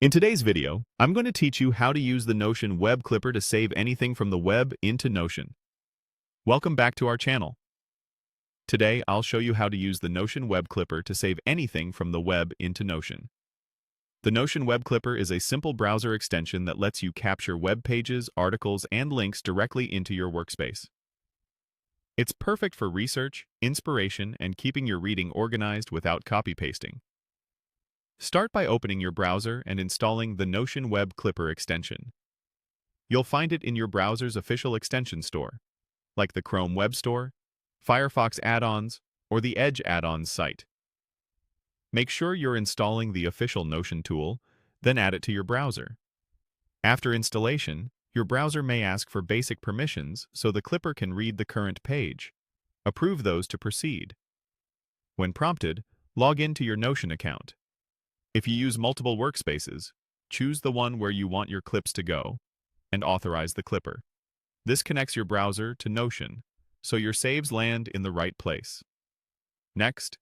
In today's video, I'm going to teach you how to use the Notion web clipper to save anything from the web into Notion. Welcome back to our channel. Today, I'll show you how to use the Notion web clipper to save anything from the web into Notion. The Notion web clipper is a simple browser extension that lets you capture web pages, articles, and links directly into your workspace. It's perfect for research, inspiration, and keeping your reading organized without copy-pasting. Start by opening your browser and installing the Notion Web Clipper extension. You'll find it in your browser's official extension store, like the Chrome Web Store, Firefox add-ons, or the Edge add-ons site. Make sure you're installing the official Notion tool, then add it to your browser. After installation, your browser may ask for basic permissions so the clipper can read the current page. Approve those to proceed. When prompted, log in to your Notion account. If you use multiple workspaces, choose the one where you want your clips to go, and authorize the clipper. This connects your browser to Notion, so your saves land in the right place. Next,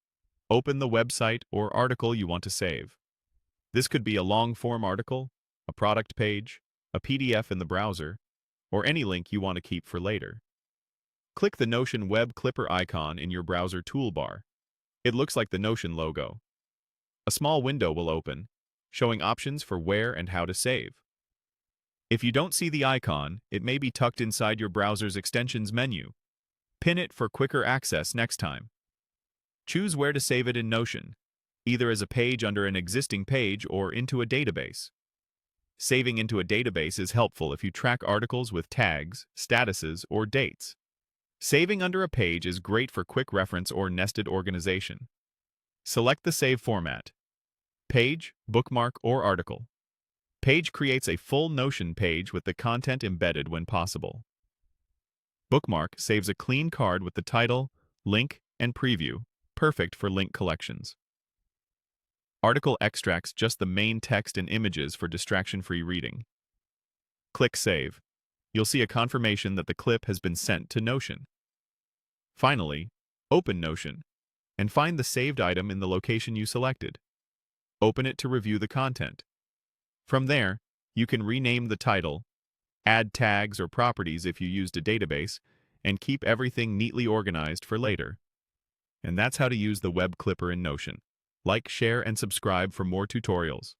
open the website or article you want to save. This could be a long-form article, a product page, a PDF in the browser, or any link you want to keep for later. Click the Notion Web Clipper icon in your browser toolbar. It looks like the Notion logo. A small window will open, showing options for where and how to save. If you don't see the icon, it may be tucked inside your browser's extensions menu. Pin it for quicker access next time. Choose where to save it in Notion, either as a page under an existing page or into a database. Saving into a database is helpful if you track articles with tags, statuses, or dates. Saving under a page is great for quick reference or nested organization. Select the save format: page, bookmark, or article. Page creates a full Notion page with the content embedded when possible. Bookmark saves a clean card with the title, link, and preview, perfect for link collections. Article extracts just the main text and images for distraction-free reading. Click Save. You'll see a confirmation that the clip has been sent to Notion. Finally, open Notion and find the saved item in the location you selected. Open it to review the content. From there, you can rename the title, add tags or properties if you used a database, and keep everything neatly organized for later. And that's how to use the web clipper in Notion. Like, share, and subscribe for more tutorials.